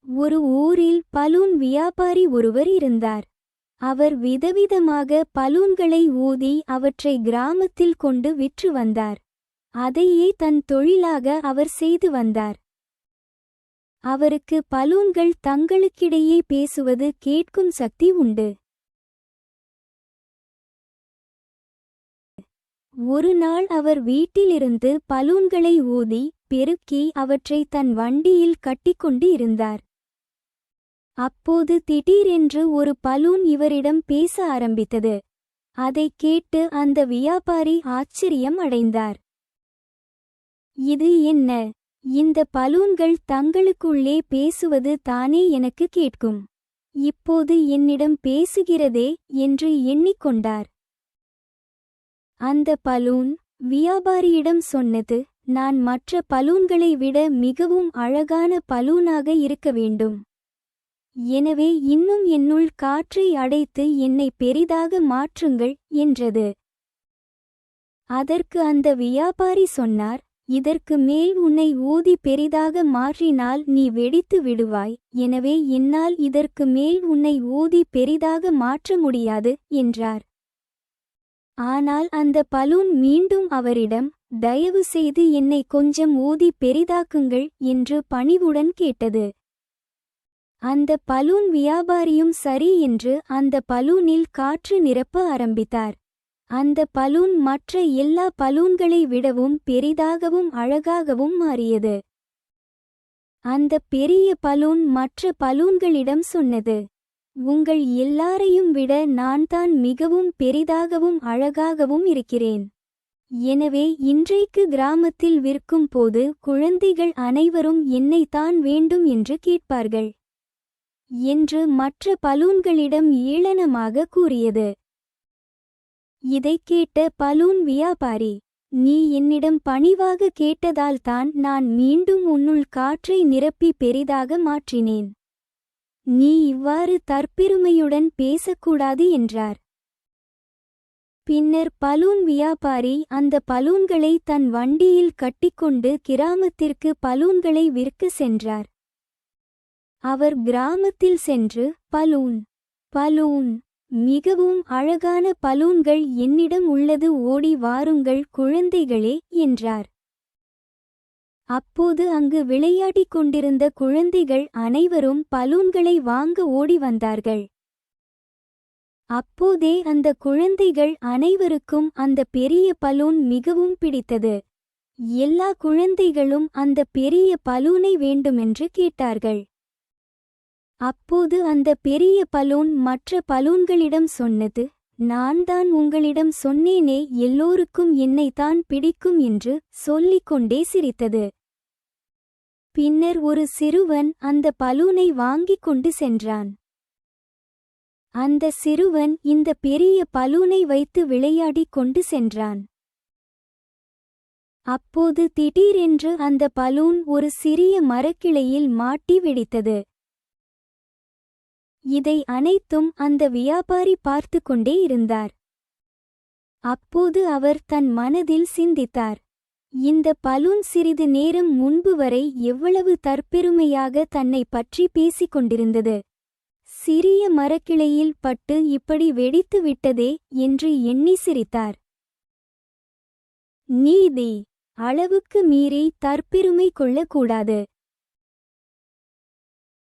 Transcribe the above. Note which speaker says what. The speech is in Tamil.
Speaker 1: ஒரு ஊரில் பலூன் வியாபாரி ஒருவர் இருந்தார். அவர் விதவிதமாக பலூன்களை ஊதி அவற்றை கிராமத்தில் கொண்டு விற்று வந்தார். அதையே தன் தொழிலாக அவர் செய்து வந்தார். அவருக்கு பலூன்கள் தங்களுக்கிடையே பேசுவது கேட்கும் சக்தி உண்டு. ஒரு நாள் அவர் வீட்டிலிருந்து பலூன்களை ஊதி பெருக்கி அவற்றை தன் வண்டியில் கட்டிக்கொண்டு இருந்தார். அப்போது திடீரென்று ஒரு பலூன் இவரிடம் பேச ஆரம்பித்தது. அதைக் கேட்டு அந்த வியாபாரி ஆச்சரியம் அடைந்தார். இது என்ன? இந்த பலூன்கள் தங்களுக்குள்ளே பேசுவது தானே எனக்கு கேட்கும். இப்போது என்னிடம் பேசுகிறதே என்று எண்ணிக்கொண்டார். அந்த பலூன் வியாபாரியிடம் சொன்னது, நான் மற்ற பலூன்களை விட மிகவும் அழகான பலூனாக இருக்க வேண்டும். எனவே இன்னும் என்னுள் காற்றை அடைத்து என்னை பெரிதாக மாற்றுங்கள் என்றது. அதற்கு அந்த வியாபாரி சொன்னார், இதற்கு மேல் உன்னை ஊதி பெரிதாக மாற்றினால் நீ வெடித்து விடுவாய். எனவே என்னால் இதற்கு மேல் உன்னை ஊதி பெரிதாக மாற்ற முடியாது என்றார். ஆனால் அந்த பலூன் மீண்டும் அவரிடம், தயவு செய்து என்னை கொஞ்சம் ஊதி பெரிதாக்குங்கள் என்று பணிவுடன் கேட்டது. அந்த பலூன் வியாபாரியும் சரி என்று அந்த பலூனில் காற்று நிரப்ப ஆரம்பித்தார். அந்த பலூன் மற்ற எல்லா பலூன்களை விடவும் பெரிதாகவும் அழகாகவும் மாறியது. அந்த பெரிய பலூன் மற்ற பலூன்களிடம் சொன்னது, உங்கள் எல்லாரையும் விட நான்தான் மிகவும் பெரிதாகவும் அழகாகவும் இருக்கிறேன். எனவே இன்றைக்கு கிராமத்தில் விற்கும் போது குழந்தைகள் அனைவரும் என்னைத்தான் வேண்டும் என்று கேட்பார்கள் என்று மற்ற பலூன்களிடம் ஏளனமாக கூறியது. இதைக் கேட்ட பலூன் வியாபாரி, நீ என்னிடம் பணிவாக கேட்டதால்தான் நான் மீண்டும் உன்னுள் காற்றை நிரப்பி பெரிதாக மாற்றினேன். நீ இவ்வாறு தற்பெருமையுடன் பேசக்கூடாது என்றார். பின்னர் பலூன் வியாபாரி அந்த பலூன்களை தன் வண்டியில் கட்டிக்கொண்டு கிராமத்திற்கு பலூன்களை விற்க சென்றார். அவர் கிராமத்தில் சென்று, பலூன் பலூன் மிகவும் அழகான பலூன்கள் என்னிடம் உள்ளது, ஓடி வாருங்கள் குழந்தைகளே என்றார். அப்போது அங்கு விளையாடிக் கொண்டிருந்த குழந்தைகள் அனைவரும் பலூன்களை வாங்க ஓடி வந்தார்கள். அப்போதே அந்த குழந்தைகள் அனைவருக்கும் அந்த பெரிய பலூன் மிகவும் பிடித்தது. எல்லா குழந்தைகளும் அந்த பெரிய பலூனை வேண்டுமென்று கேட்டார்கள். அப்போது அந்த பெரிய பலூன் மற்ற பலூன்களிடம் சொன்னது, நான் தான் உங்களிடம் சொன்னேனே எல்லோருக்கும் என்னைத்தான் பிடிக்கும் என்று சொல்லிக் கொண்டே சிரித்தது. பின்னர் ஒரு சிறுவன் அந்த பலூனை வாங்கிக் கொண்டு சென்றான். அந்த சிறுவன் இந்த பெரிய பலூனை வைத்து விளையாடிக் கொண்டு சென்றான். அப்போது திடீரென்று அந்த பலூன் ஒரு சிறிய மரக்கிளையில் மாட்டி வெடித்தது. இதை அனைத்தும் அந்த வியாபாரி பார்த்து கொண்டே இருந்தார். அப்போது அவர் தன் மனதில் சிந்தித்தார், இந்த பலூன் சிறிது நேரம் முன்பு வரை எவ்வளவு தற்பெருமையாக தன்னை பற்றி பேசிக் கொண்டிருந்தது. சிறிய மரக்கிளையில் பட்டு இப்படி வெடித்து விட்டதே என்று எண்ணி சிரித்தார். நீதி: அளவுக்கு மீறி தற்பெருமை கொள்ளக்கூடாது.